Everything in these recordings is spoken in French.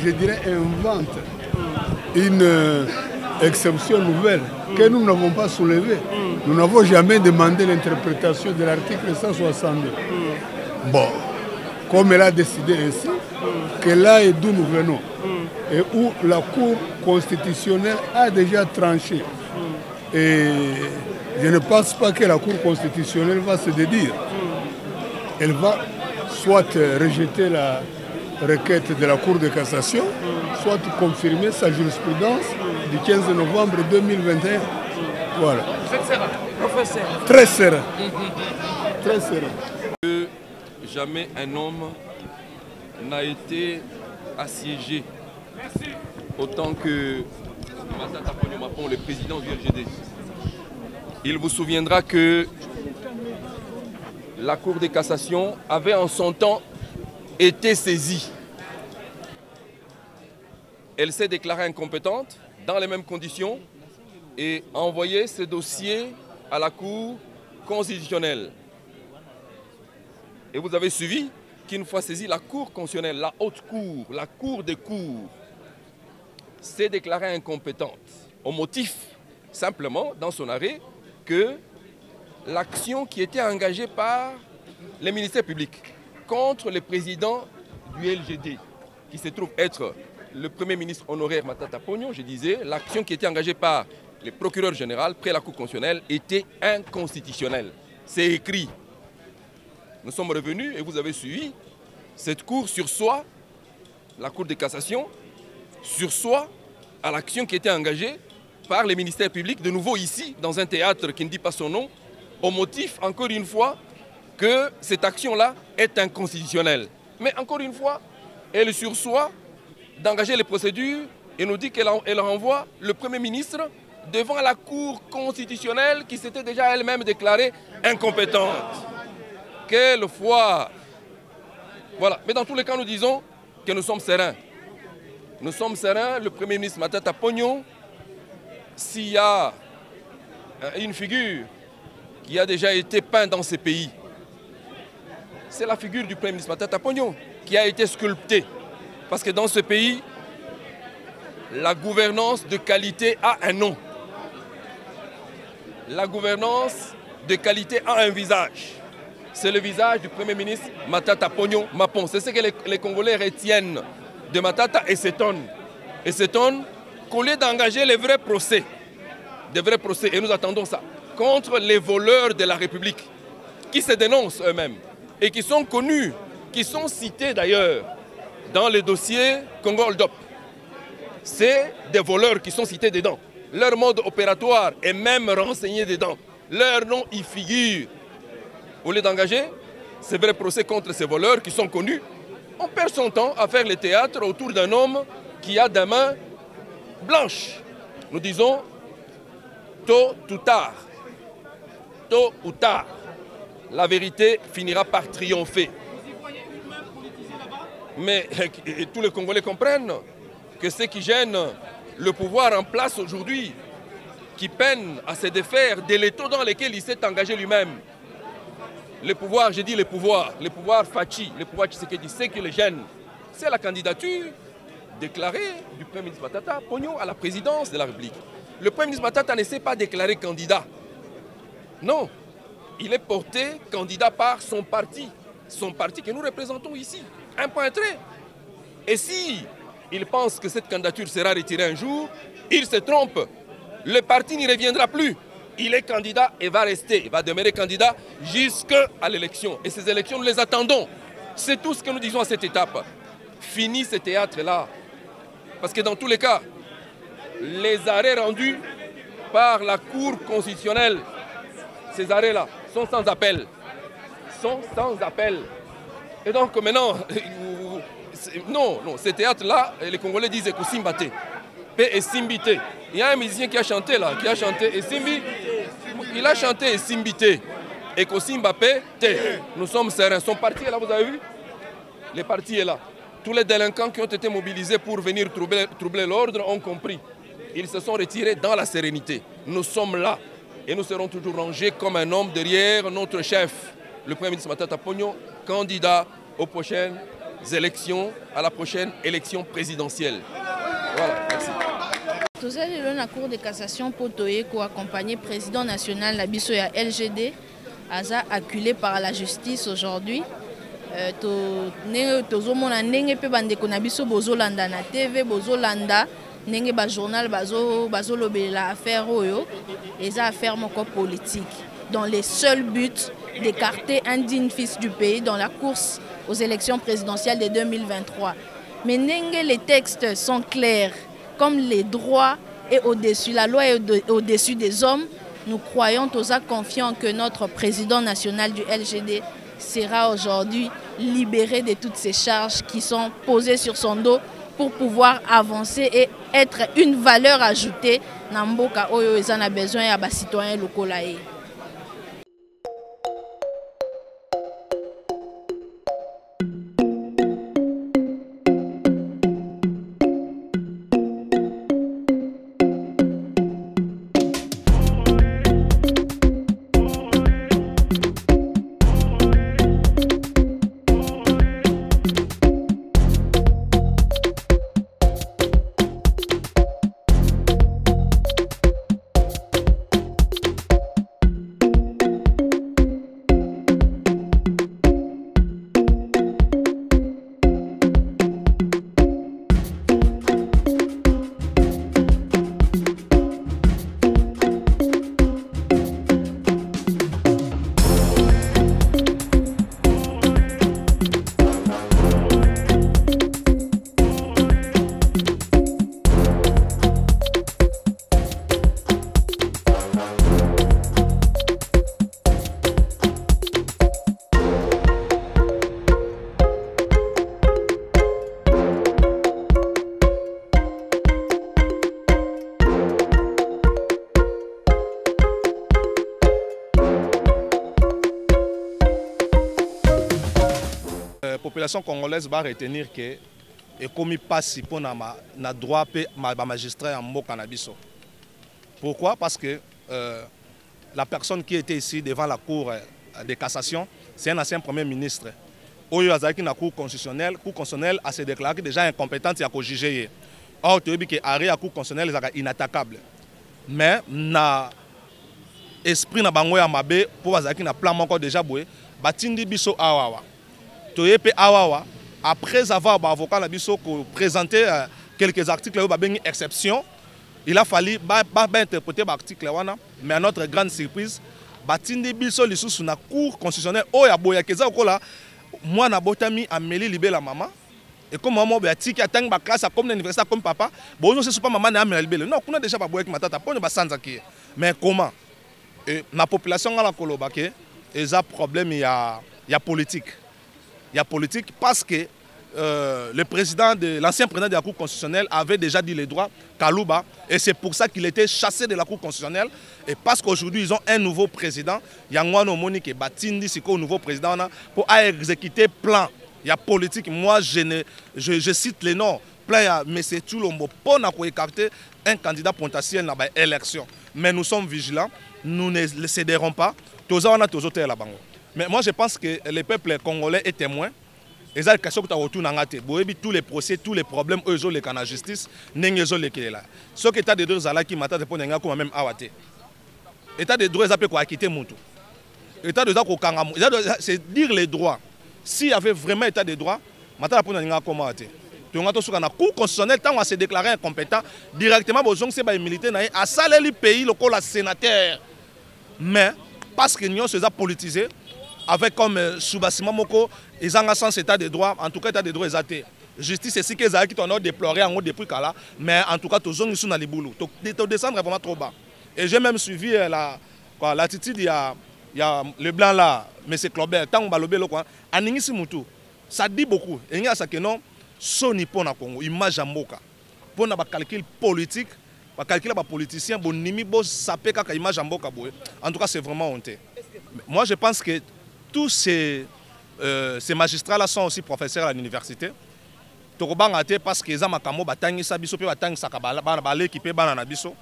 je dirais, invente une exception nouvelle que nous n'avons pas soulevée. Nous n'avons jamais demandé l'interprétation de l'article 162. Bon, comme elle a décidé ainsi, que là est d'où nous venons, et où la Cour constitutionnelle a déjà tranché. Et je ne pense pas que la Cour constitutionnelle va se dédire. Elle va soit rejeter la requête de la Cour de cassation, soit confirmer sa jurisprudence du 15 novembre 2021. Voilà. Vous êtes serein, professeur? Très serein. Très serein. Jamais un homme n'a été assiégé autant que Matata Ponyo Mapon, le président du LGD. Il vous souviendra que la Cour de cassation avait en son temps été saisie. Elle s'est déclarée incompétente dans les mêmes conditions et a envoyé ce dossier à la Cour constitutionnelle. Et vous avez suivi qu'une fois saisie, la Cour constitutionnelle, la haute cour, la Cour des cours, s'est déclarée incompétente au motif, simplement, dans son arrêt, que l'action qui était engagée par les ministères publics contre le président du LGD, qui se trouve être le Premier ministre honoraire Matata Ponyo, je disais, l'action qui était engagée par le procureur général près la Cour constitutionnelle était inconstitutionnelle. C'est écrit. Nous sommes revenus et vous avez suivi, cette Cour sursoit, la Cour de cassation, sursoit à l'action qui était engagée par les ministères publics, de nouveau ici, dans un théâtre qui ne dit pas son nom, au motif, encore une fois, que cette action-là est inconstitutionnelle. Mais encore une fois, elle sursoit d'engager les procédures et nous dit qu'elle renvoie le Premier ministre devant la Cour constitutionnelle qui s'était déjà elle-même déclarée incompétente. Quelle foi! Voilà. Mais dans tous les cas, nous disons que nous sommes sereins. Nous sommes sereins. Le Premier ministre Matata Ponyo, s'il y a une figure qui a déjà été peinte dans ces pays, c'est la figure du Premier ministre Matata Ponyo qui a été sculptée. Parce que dans ce pays, la gouvernance de qualité a un nom. La gouvernance de qualité a un visage. C'est le visage du Premier ministre Matata Ponyo Mapon. C'est ce que les Congolais retiennent de Matata et s'étonnent. Et s'étonnent qu'au lieu d'engager les vrais procès, des vrais procès, et nous attendons ça, contre les voleurs de la République, qui se dénoncent eux-mêmes, et qui sont connus, qui sont cités d'ailleurs dans les dossiers Congo Hold Up. C'est des voleurs qui sont cités dedans. Leur mode opératoire est même renseigné dedans. Leur nom y figure. Au lieu d'engager ces vrais procès contre ces voleurs qui sont connus, on perd son temps à faire le théâtre autour d'un homme qui a des mains blanches. Nous disons tôt ou tard, la vérité finira par triompher. Mais tous les Congolais comprennent que ce qui gêne le pouvoir en place aujourd'hui, qui peine à se défaire des létaux dans lesquels il s'est engagé lui-même, le pouvoir, j'ai dit le pouvoir Fachi, le pouvoir Tshisekedi, ce qui le gêne, c'est la candidature déclarée du Premier ministre Matata Ponyo à la présidence de la République. Le Premier ministre Matata ne s'est pas déclaré candidat. Non, il est porté candidat par son parti que nous représentons ici. Un point trait. Et si il pense que cette candidature sera retirée un jour, il se trompe. Le parti n'y reviendra plus. Il est candidat et va rester, il va demeurer candidat jusqu'à l'élection. Et ces élections, nous les attendons. C'est tout ce que nous disons à cette étape. Fini ce théâtre-là. Parce que dans tous les cas, les arrêts rendus par la Cour constitutionnelle, ces arrêts-là, sont sans appel. Et donc maintenant, non, ce théâtre-là, les Congolais disent que Simbate. Paix et Simbité. Il y a un musicien qui a chanté là, qui a chanté et Simbi, il a chanté et Simbité. Et Kosimbape, nous sommes sereins. Son parti est là, vous avez vu? Le parti est là. Tous les délinquants qui ont été mobilisés pour venir troubler l'ordre ont compris. Ils se sont retirés dans la sérénité. Nous sommes là et nous serons toujours rangés comme un homme derrière notre chef, le Premier ministre Matata Ponyo, candidat aux prochaines élections, à la prochaine élection présidentielle. Voilà, merci. Nous allons la Cour de cassation pour accompagner le président national Nabiso et LGD, Aza acculé par la justice aujourd'hui. Tozomona ndenge pe bandeko na biso bozolanda na TV bozolanda ndenge ba journal bazolobela affaire oyo eza affaire moko politique dans les seuls buts d'écarter un digne fils du pays dans la course aux élections présidentielles de 2023. Mais ndenge les textes sont clairs, comme les droits est au-dessus, la loi est au-dessus des hommes, nous croyons tous confiants que notre président national du LGD sera aujourd'hui libéré de toutes ces charges qui sont posées sur son dos pour pouvoir avancer et être une valeur ajoutée dans mboka oyo ezana besoin ya ba citoyens locaux là. La population congolaise va retenir que et comme il passe pour na droit ma magistrat en mboka na biso. Pourquoi? Parce que la personne qui était ici devant la cour de cassation, c'est un ancien premier ministre. Oyo azaki na cour constitutionnelle a se déclaré déjà incompétente à juger. Or tu dis que arrêt à cour constitutionnelle est inattaquable. Mais na esprit na bango ya mabe pour azaki na plan moko déjà boé, batindi biso awawa. Toyepe awawa, après avoir avocat na biso présenté quelques articles où babeng exception, il a fallu interpréter l'article wana, mais à notre grande surprise, batindi biso lisusu na cour constitutionnelle oya boya keza okola moi na botami ameli libé la maman et comme maman be atiki atang ba classe comme l'université comme papa, bon c'est pas maman na ameli libé. Non, kuna déjà ba boya ki matata pone ba sanza ki. Mais comment na population ngala koloba ke eza problème ya politique. Il y a politique parce que l'ancien président de la Cour constitutionnelle avait déjà dit les droits, Kalouba, et c'est pour ça qu'il était chassé de la Cour constitutionnelle. Et parce qu'aujourd'hui, ils ont un nouveau président, Yangwano Monique et Batindi, c'est un nouveau président, pour exécuter plan. Il y a politique. Moi, je cite les noms. Plan, mais c'est tout le monde pour écarter un candidat potentiel dans l'élection. Mais nous sommes vigilants, nous ne céderons pas. Tous on a tous là bango. Mais moi, je pense que le peuple congolais est témoin. Et ça, question que tu as retourné en gâté. Tous les procès, tous les problèmes, eux, ils ont les canaux de justice, ils ont les clés là. Ce que tu as des droits qui m'attendent pour les gens même awate. État de droit, ça peut quitter mon tout. État de droit, c'est dire les droits. S'il y avait vraiment état de droit, maintenant pour les gens comment awate. Tu as sur la Cour constitutionnelle, tant on s'est déclaré incompétent, directement, besoin c'est les militaires à saler le pays, le sénateur. Mais parce que nous sommes politisés. Avec comme sous-bassement Moko, ils ont un sens état de droit, en tout cas état de droit exaté. Justice, c'est ce qu'ils ont qui ont déploré en haut depuis là, mais en tout cas, tous ils sont dans les boulots. Ils descendent vraiment trop bas. Et j'ai même suivi l'attitude, il y a le blanc là, M. Claubert, tant que le quoi, Aningisi Moutou, ça dit beaucoup. Et il y a ça que non, Sony pour na Congo, image à Moka. Pour na calcul politique, calcul politicien, bon nimi bo sapé kaka image à Moka. En tout cas, c'est vraiment honteux. Moi, je pense que tous ces magistrats-là sont aussi professeurs à l'université. Torobangate parce que za makamo batangi sabiso pe batangi sakabala bana qui pe bana na biso.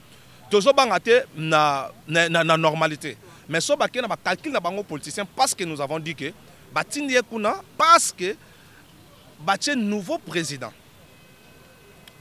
Tozo bangate na normalité. Mais so baké na ba calcul na bango politicien parce que nous avons dit que batindi kuna parce que batie nouveau président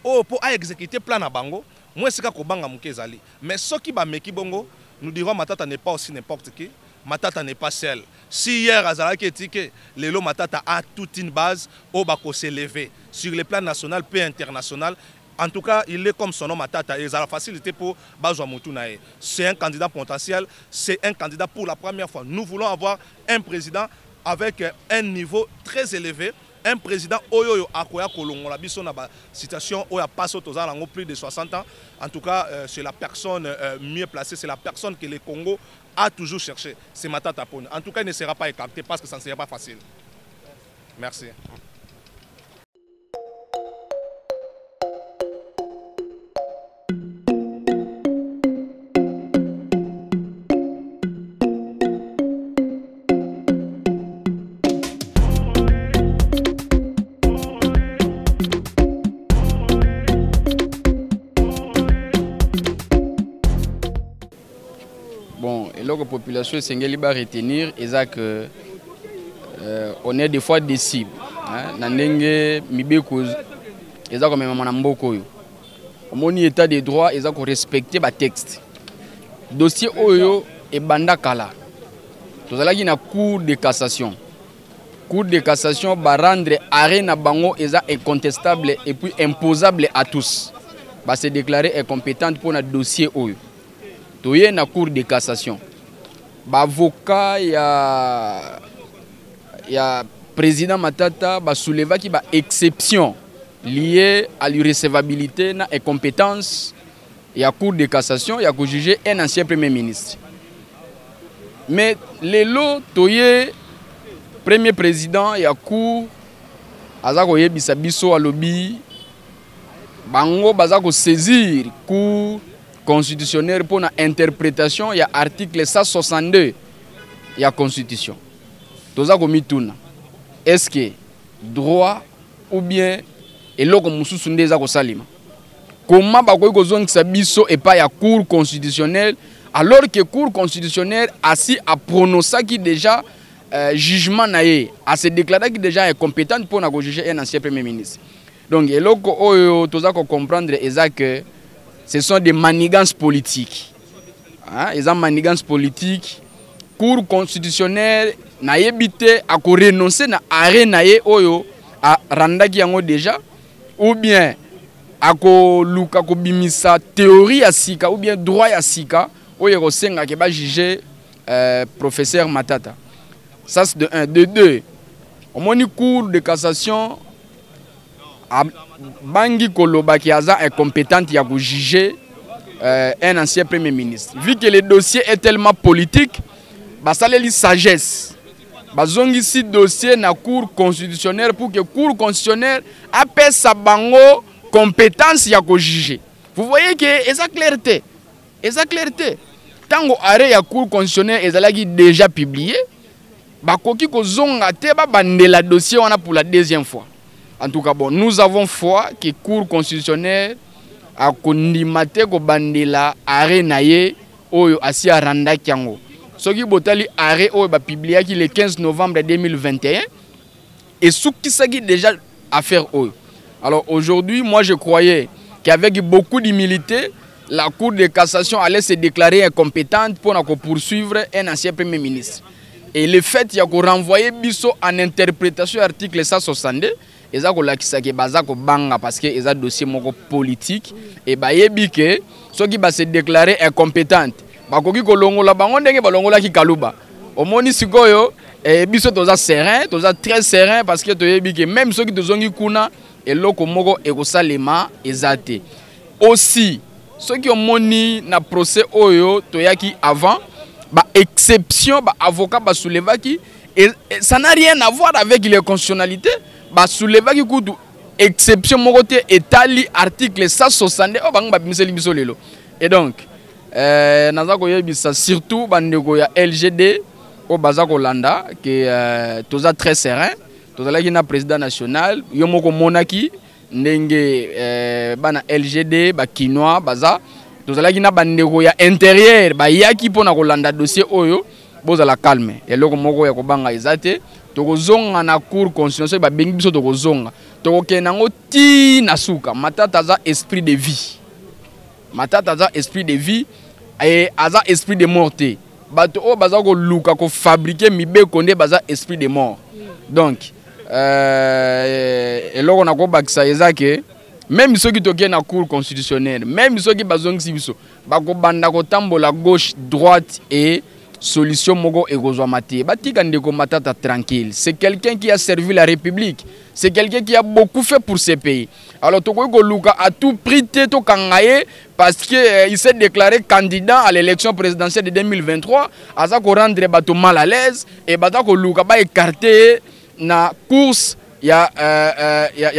oh pour exécuter plan na bango moi c'est ka ko banga mukezali mais ce qui ba meki bongo nous dirons Matata n'est pas aussi n'importe qui. Matata n'est pas seul. Si hier azalaki étiqué lelo Matata a toute une base au bako s'élever sur le plan national et international. En tout cas, il est comme son nom Matata et il a la facilité pour Bazwa Moutunae. C'est un candidat potentiel, c'est un candidat pour la première fois. Nous voulons avoir un président avec un niveau très élevé. Un président Oyo Akoya Kolongo, la biso na situation Oya passe aux ans plus de 60 ans. En tout cas, c'est la personne mieux placée, c'est la personne que le Congo a toujours cherché. C'est Matata Pone. En tout cas, il ne sera pas écarté parce que ça ne sera pas facile. Merci. Bon, et là, la population s'engage à retenir, c'est que on est des fois des cibles. Nandenge mibeko, c'est comme même manamboko. Au moins état de droit, c'est qu'on respecte les textes. Dossier Oyo et banda kala. Tout ça là qui na cour de cassation. Cour de cassation va rendre arrêt na bango est incontestable et puis imposable à tous. Va se déclarer incompétente pour un dossier Oyo. Toye na cour de cassation. Avocat ya président Matata ba souleva qui ba exception liée à l'irrecevabilité na incompétence ya cour de cassation ya ko juger un ancien premier ministre. Mais lelo toye premier président ya cour azako yebisa biso alobi bango bazako saisir cour constitutionnel pour l'interprétation, il y a l'article 162 de la Constitution. Est-ce que droit ou bien et là comme comment et pas la Cour constitutionnelle alors que la Cour constitutionnelle assis à prononcer qui déjà jugement à se déclarer qui déjà est compétente pour juger un ancien premier ministre. Donc et là comprendre que ce sont des manigances politiques. Ils ont manigances politiques. Cour constitutionnelle n'a évité à renoncer à arrêt naé oyo à randaki yango déjà ou bien à luka ko bimisa théorie à sika ou bien droit à sika oyo ko senga ke ba juger professeur Matata. Ça c'est de 1 de 2. Au moni cour de cassation Bangi Koloba qui est incompétente pour juger un ancien premier ministre. Vu que le dossier est tellement politique, ça a sagesse. Bazongi ici dossier na cour constitutionnelle pour que la cour constitutionnelle appelle sa bango compétence pour juger. Vous voyez que c'est clarté. C'est clarté. Tant que l'arrêt de la cour constitutionnelle est déjà publié, bakoki ko zonga te ba bandela dossier on a pour la deuxième fois. En tout cas, bon, nous avons foi que la Cour constitutionnelle a condamné ko bandela arrêt naye oyo asi aranda kiango. Ce qui botali arrêt oyo ba publié le 15 novembre 2021 et ce qui s'agit déjà affaire oyo. Alors aujourd'hui, moi je croyais qu'avec beaucoup d'humilité, la Cour de cassation allait se déclarer incompétente pour poursuivre un ancien premier ministre. Et le fait qu'il y a renvoyé Bisso en interprétation de l'article 162, ils ont banga parce que ils ont un dossier politique et que ceux qui se déclarer incompétents, bakoki kolongola bango ndenge balongola ki kaluba. Omoni sikoyo biso toza serein, toza très serein parce que toyebi que même ceux qui tozongi kuna eloko moko ekosalema ezate. Aussi ceux qui ont moni na procès oyo toyaki avant ba exception ba avocat ba soulevaki et ça n'a rien à voir avec les constitutionnalités. Ba soulevaki kutu exception mokote etali article 162 o bang ba bimiseli biso lelo. Et donc naza ko yebisa surtout bandeko ya LGD o baza ko landa que toza très serein, tozalaki na président national yo moko monaki ndenge bana LGD ba kinois baza tozalaki na bandeko ya intérieur ba yaki pona ko landa dossier oyo bozala calme eloko moko ya kobanga ezate tokozonga na cour constitutionnelle ba bengi biso tokozonga tokokena ngo ti na suka Matata za esprit de vie Matata za esprit de vie et aza esprit de mort te bato o baza ko luka ko fabriquer mibeko nde baza esprit de mort donc eloko na ko bakisa ezake même ceux qui toquent na cour constitutionnelle même ceux qui bazongisi biso bako banda ko tambola gauche droite et solution moko ekozwa mate batika ndeko Matata tranquille c'est quelqu'un qui a servi la République c'est quelqu'un qui a beaucoup fait pour ce pays alors toko ko luka à tout prix to kangaye parce que il s'est déclaré candidat à l'élection présidentielle de 2023 aza ko rendre bato mal à l'aise et bata ko luka ba écarter na course ya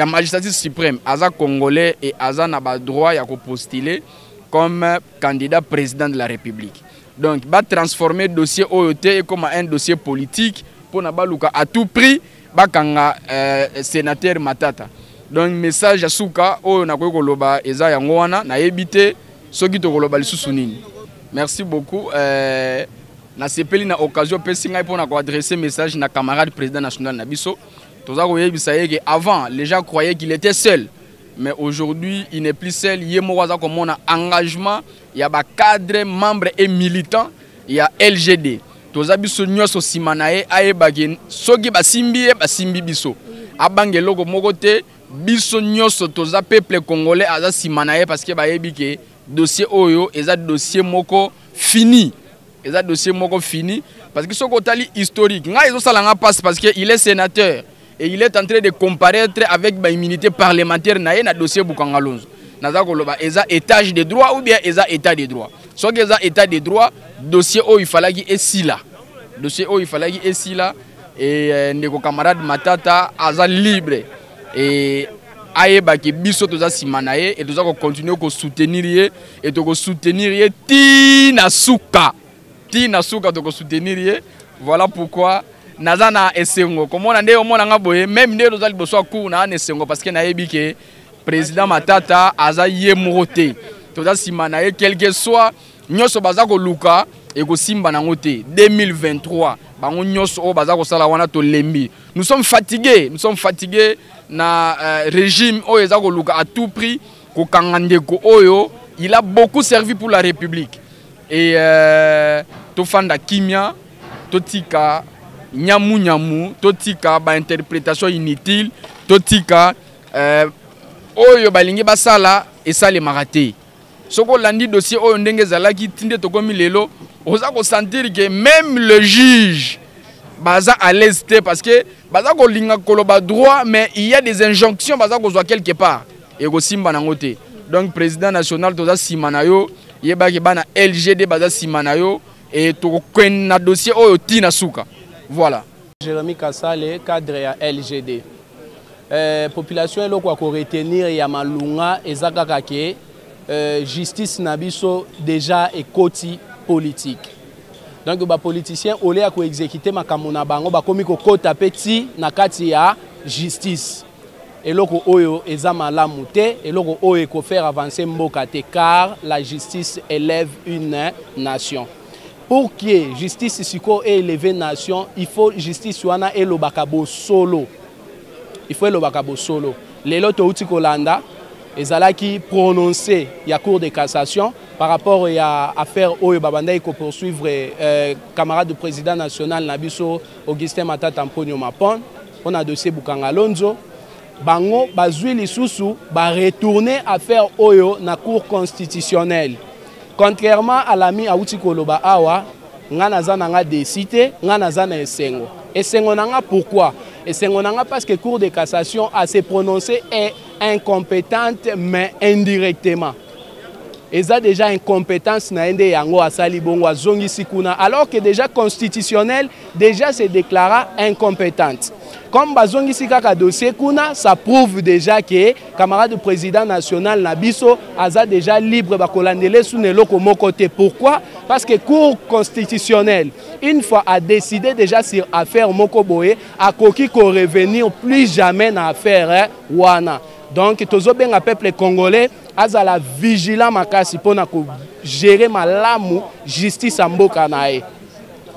magistrature suprême aza congolais et aza na ba droit ya ko postuler comme candidat président de la République. Donc, va transformer le dossier OET comme un dossier politique pour nabaluka à tout prix bakanga sénateur Matata. Donc, message à Souka, o na koloba eza yango wana na ebité soki to koloba lisusu nini. Merci beaucoup. Na sepeli na occasion pesi ngai pour na ko adresser message na camarade président national na biso. Toza ko yebisa ye que avant les gens croyaient qu'il était seul. Mais aujourd'hui, il n'est plus seul. Il y a un engagement. Il y a des cadres, membres et militants. Il y a LGD. Tous les gens qui sont simanae, ceux qui sont simbi biso. Abangelo ko mokote, biso nyoso tous les peuple congolais aza simanae parce que le dossier oyo est un dossier moko fini. C'est un dossier moko fini parce que ce côté historique. Nga izo salanga passe parce que il est sénateur. Et il est en train de comparaître avec l'immunité parlementaire dans le dossier Boukangalonzo. Nazakoloba, eza étage de droit ou bien eza état de droit. Soit eza état de droit, dossier où il fallait qu'il est là. Dossier où il fallait qu'il est là. Et nos camarades Matata, aza libre. Et aïeba qui biso toza simanaye et toza continuer à soutenir et to soutenir Tina Souka. Tina Souka to soutenir. Voilà pourquoi. Nazana esengo comme on ande omona ngaboye même ndelo zali boso ku na esengo parce que na yebike président Matata aza yemote toza simana ye quel que soit nyoso baza ko luka et ko simba na ngote 2023 bango nyoso o baza ko sala wana to lembi nous sommes fatigués na régime o eza ko luka à tout prix ko kangandeko oyo il a beaucoup servi pour la République et to fanda kimia to tika nyamu totika ba interprétation inutile totika oyo balingi basala esale maraté soko landi dossier oyo ndenge zalaki tinde tokomi lelo oza ko sentir que même le juge baza à l'aise parce que baza ko linga koloba droit mais il y a des injonctions baza ko zwa quelque part et ko simba nangote donc président national toza simanayo yeba ke bana LGD baza simanayo et to kwenna dossier oyo tina suka. Voilà. Jérémy Kassale, cadre à LGD. Population est là pour retenir Yamalunga et Zakakake. Justice Nabiso déjà est côté politique. Donc les politiciens au lieu de exécuter ma kamuna bango ba komi ko kota petit na kati ya justice. Et loko oyo ezama la mute et loko oyo ko faire avancer mboka te car la justice élève une nation. Pour que justice siko élève nation, il faut justice wana et le bakabo solo. Il faut le bakabo solo. Les loto uti kolanda ezalaki prononcé ya cour de cassation par rapport à affaire oyo babanda ko poursuivre camarade du président national Nabiso Augustin Matata Mponyo Mapon on a dossier Boukangalonzo bango bazui lisusu ba retourner affaire oyo na cour constitutionnelle. Contrairement à l'ami Aouti Koloba Awa, ngana zananga décidé, ngana zana esengo. Esengo nanga pourquoi? Esengo nanga parce que Cour de cassation a se prononcé est incompétente mais indirectement. Ils ont déjà incompétence na ende yango asali bongo azongi sikuna alors que déjà constitutionnel déjà se déclara incompétente. Comme bazongi sikaka dossier kuna ça prouve déjà que camarade du président national Nabiso aza déjà libre bakolandele sous neloko mokote. Pourquoi? Parce que Cour constitutionnelle une fois a décidé déjà sur affaire Mokoboé a koki ko revenir plus jamais na affaire wana. Donc tozo benga peuple congolais azala vigilant makasi pona ko gérer malamu justice mboka nae.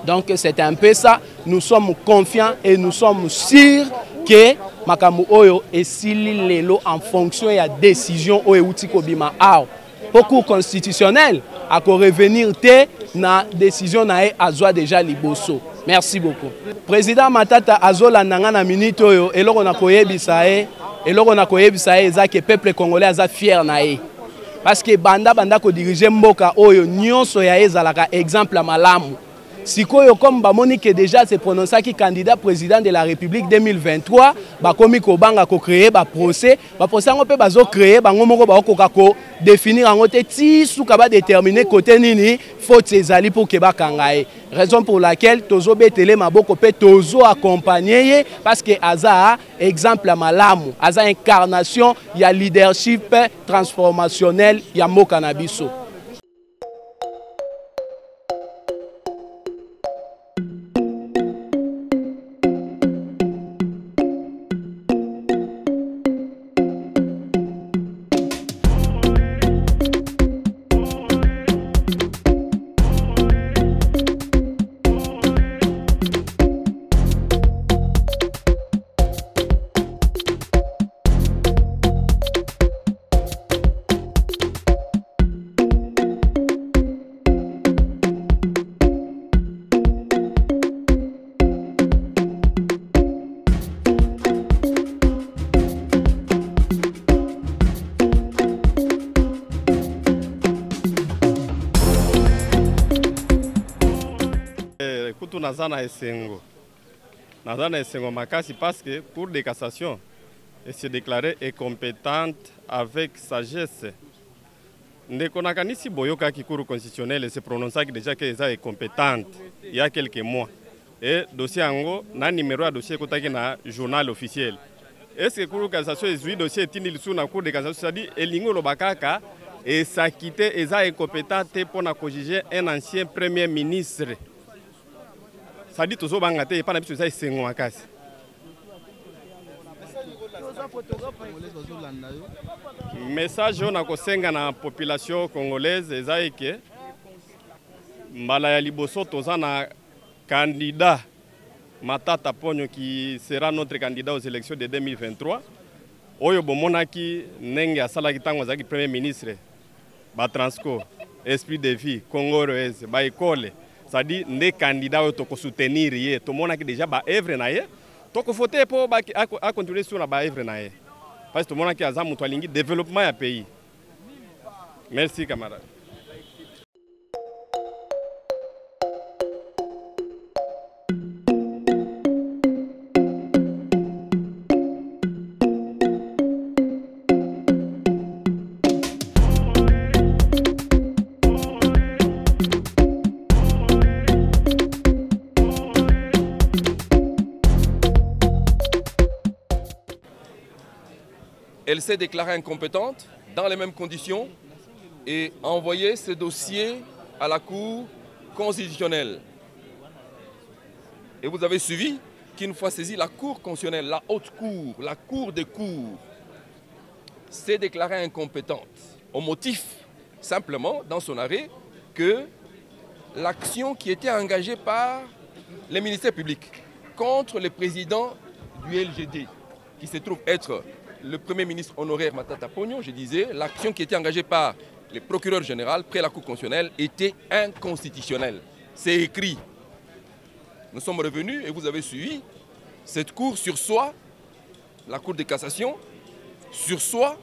Donc c'est un peu ça. Nous sommes confiants et nous sommes sûrs que makambo oyo esili lelo en fonction de la décision oyo euti kobima awa. Pour cour constitutionnel, à revenir te na décision na azwa déjà liboso. Merci beaucoup. Président Matata azola nanga na minute oyo eloko na koyebisa eza que peuple congolais aza fier na ye. Parce que banda ko diriger mboka oyo nyonso ya ezalaka exemple malamu. Sikoyo comme bamoni que déjà se prononcé qui candidat président de la République 2023, bakomi ko banga ko créer ba procès ngo pe bazo créer bango moko ba ko définir en côté ti souka ba déterminer côté nini faute ezali pour que ba kangaye. Raison pour laquelle tozo betele maboko pe tozo accompagner parce que aza exemple malamu, aza incarnation ya leadership transformationnel ya mboka na biso. Nazana Esengo Makasi parce que Cour de cassation s'est déclarée incompétente avec sagesse. Ndekonakanisi boyoka ki Cour constitutionnelle se prononça déjà qu'elle est compétente il y a quelques mois. Et dossier ango na numéro de dossier kotaki na journal officiel. Est-ce que Cour de cassation est dossier tindi sous na Cour de cassation c'est-à-dire elingo lobakaka et ça quitté eza incompétente pour na juger un ancien premier ministre. Ça dit toujours bangate et pas na biso ça Esengo Makasi. Message on a kosenga na population congolaise eza que mbala ya liboso toza na candidat Matata Ponyo qui sera notre candidat aux élections de 2023. Oyo bomonaki ndenge asalaki tango azaki premier ministre ba Transco, Esprit de Vie, Congo Rose, ba école. Ça dit les candidats qui soutenir hier, tout le monde a déjà ba œuvre na ye, to ko voter pour à continuer sur la ba œuvre na ye. Parce que tout le monde qui a zamu toalingi développement ya pays. Merci camarade. Elle s'est déclarée incompétente dans les mêmes conditions et a envoyé ce dossier à la Cour constitutionnelle. Et vous avez suivi qu'une fois saisie, la Cour constitutionnelle, la haute cour, la cour des cours, s'est déclarée incompétente au motif, simplement, dans son arrêt, que l'action qui était engagée par les ministères publics contre le président du LGD, qui se trouve être le Premier ministre honoraire Matata Ponyo, je disais, l'action qui était engagée par le procureur général près la Cour constitutionnelle était inconstitutionnelle. C'est écrit. Nous sommes revenus et vous avez suivi. Cette Cour sursoit, la Cour de cassation, sursoit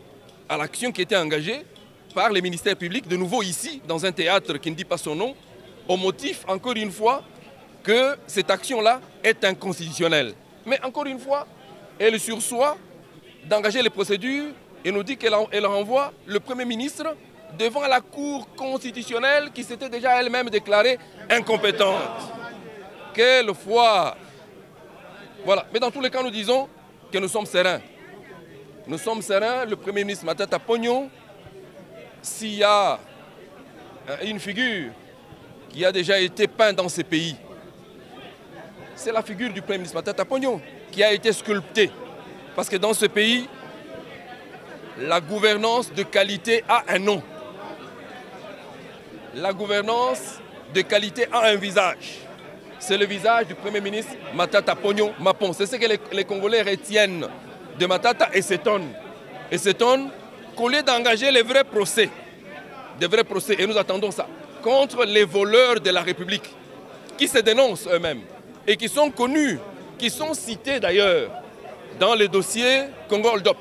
à l'action qui était engagée par les ministères publics, de nouveau ici, dans un théâtre qui ne dit pas son nom, au motif, encore une fois, que cette action-là est inconstitutionnelle. Mais encore une fois, elle sursoit d'engager les procédures et nous dit qu'elle renvoie le Premier ministre devant la Cour constitutionnelle qui s'était déjà elle-même déclarée incompétente. Quelle foi! Voilà. Mais dans tous les cas, nous disons que nous sommes sereins. Nous sommes sereins. Le Premier ministre Matata Ponyo, s'il y a une figure qui a déjà été peinte dans ces pays, c'est la figure du Premier ministre Matata Ponyo qui a été sculptée. Parce que dans ce pays, la gouvernance de qualité a un nom. La gouvernance de qualité a un visage. c'est le visage du Premier ministre Matata Ponyo Mapon. C'est ce que les Congolais retiennent de Matata et s'étonnent. Et s'étonnent qu'au lieu d'engager les vrais procès, des vrais procès, et nous attendons ça, contre les voleurs de la République, qui se dénoncent eux-mêmes et qui sont connus, qui sont cités d'ailleurs dans le dossier Congo Hold Up.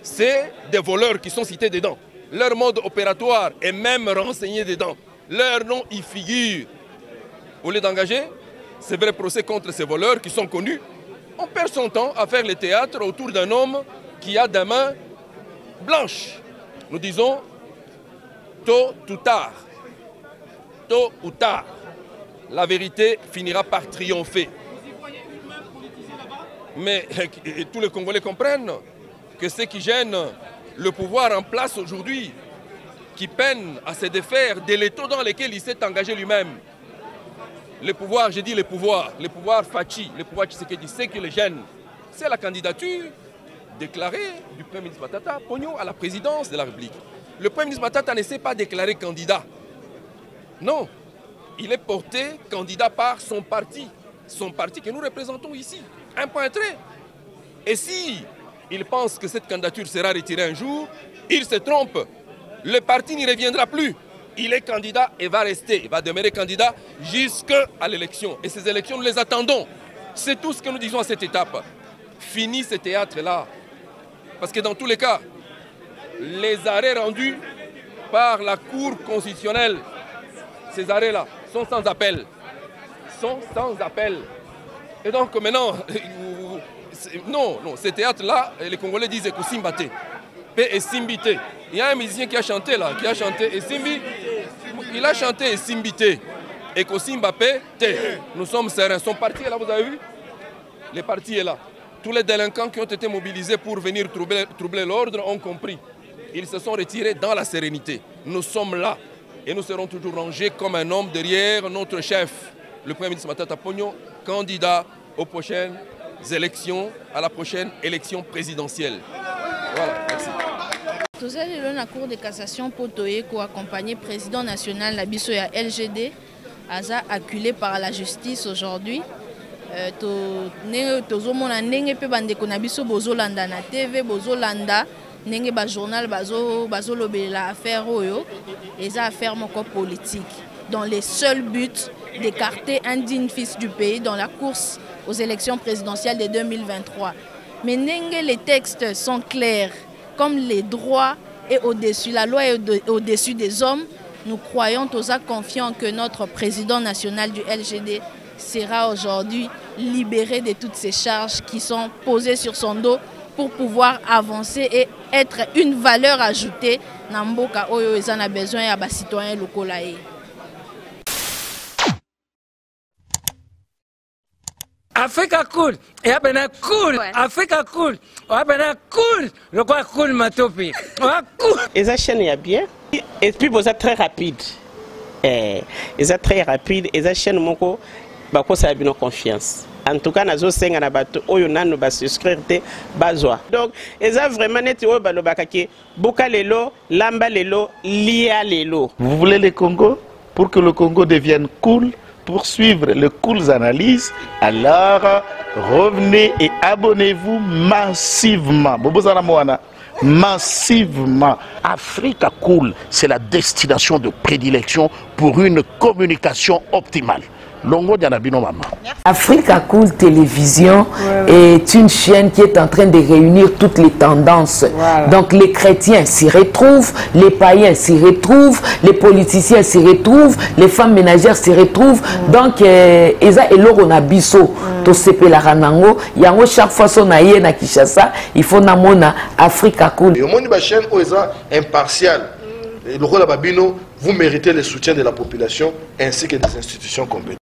C'est des voleurs qui sont cités dedans. Leur mode opératoire est même renseigné dedans. Leur nom y figure. Au lieu d'engager ces vrais procès contre ces voleurs qui sont connus, on perd son temps à faire le théâtre autour d'un homme qui a des mains blanches. Nous disons tôt ou tard, la vérité finira par triompher. Mais tous les Congolais comprennent que ce qui gêne le pouvoir en place aujourd'hui, qui peine à se défaire de l'étau dans lequel il s'est engagé lui-même, le pouvoir, j'ai dit le pouvoir Fachi, le pouvoir Tshisekedi, ce qui le gêne, c'est la candidature déclarée du Premier ministre Matata Ponyo à la présidence de la République. Le Premier ministre Matata ne s'est pas déclaré candidat. Non, il est porté candidat par son parti que nous représentons ici. Un point trait. Et si il pense que cette candidature sera retirée un jour, il se trompe. Le parti n'y reviendra plus. Il est candidat et va rester, il va demeurer candidat jusqu'à l'élection. Et ces élections, nous les attendons. C'est tout ce que nous disons à cette étape. Fini ce théâtre-là. Parce que dans tous les cas, les arrêts rendus par la Cour constitutionnelle, ces arrêts-là, sont sans appel. Et donc maintenant, non, ce théâtre-là, les Congolais disent que Simbate. Paix et Simbite. Il y a un musicien qui a chanté là, et Simbi, il a chanté et Simbite. Et que Simbape, nous sommes sereins. Son parti est là, vous avez vu? Le parti est là. Tous les délinquants qui ont été mobilisés pour venir troubler l'ordre ont compris. Ils se sont retirés dans la sérénité. Nous sommes là et nous serons toujours rangés comme un homme derrière notre chef, le Premier ministre Matata Ponyo, candidat aux prochaines élections, à la prochaine élection présidentielle. Voilà, merci. Tous allons à la Cour de cassation pour accompagner le président national la biso ya LGD, Aza acculé par la justice aujourd'hui. Tozomona ndenge pe bandeko na biso bozolanda na TV bozolanda ndenge ba journal bazolobela affaire oyo eza affaire moko politique dans les seuls buts d'écarter un digne fils du pays dans la course aux élections présidentielles de 2023. Mais ndenge les textes sont clairs, comme les droits est au-dessus, la loi est au-dessus des hommes, nous croyons tous confiants que notre président national du LGD sera aujourd'hui libéré de toutes ces charges qui sont posées sur son dos pour pouvoir avancer et être une valeur ajoutée dans mboka oyo ezana besoin ya ba citoyens locaux là. Africa cool, et abena cool, Africa cool, abena cool, le quoi cool matopi, cool. Et ça chaîne ya bien, et puis vous êtes très rapide, et ça très rapide, et ça chaîne moko, bako ça a bien confiance. En tout cas, nazo senga na bato oyo nanu ba souscrire te bazwa. Donc, et ça vraiment net oyo balobakaki, boka lelo, lamba lelo, lia lelo. Vous voulez le Congo pour que le Congo devienne cool? Pour suivre les cool analyses, alors revenez et abonnez-vous massivement. Massivement. Africa Cool, c'est la destination de prédilection pour une communication optimale. Longo Dianabino Mama. Africa Cool Télévision est une chaîne qui est en train de réunir toutes les tendances. Voilà. Donc les chrétiens s'y retrouvent, les païens s'y retrouvent, les politiciens s'y retrouvent, les femmes ménagères s'y retrouvent. Donc Eza et Loro Nabiso, to sepe la ranango, yango chaque fois son aïe na Kinshasa, il faut namona Africa Cool. Et au monde de la chaîne Oeza impartial. Et le rôle à Babino, vous méritez le soutien de la population ainsi que des institutions compétentes.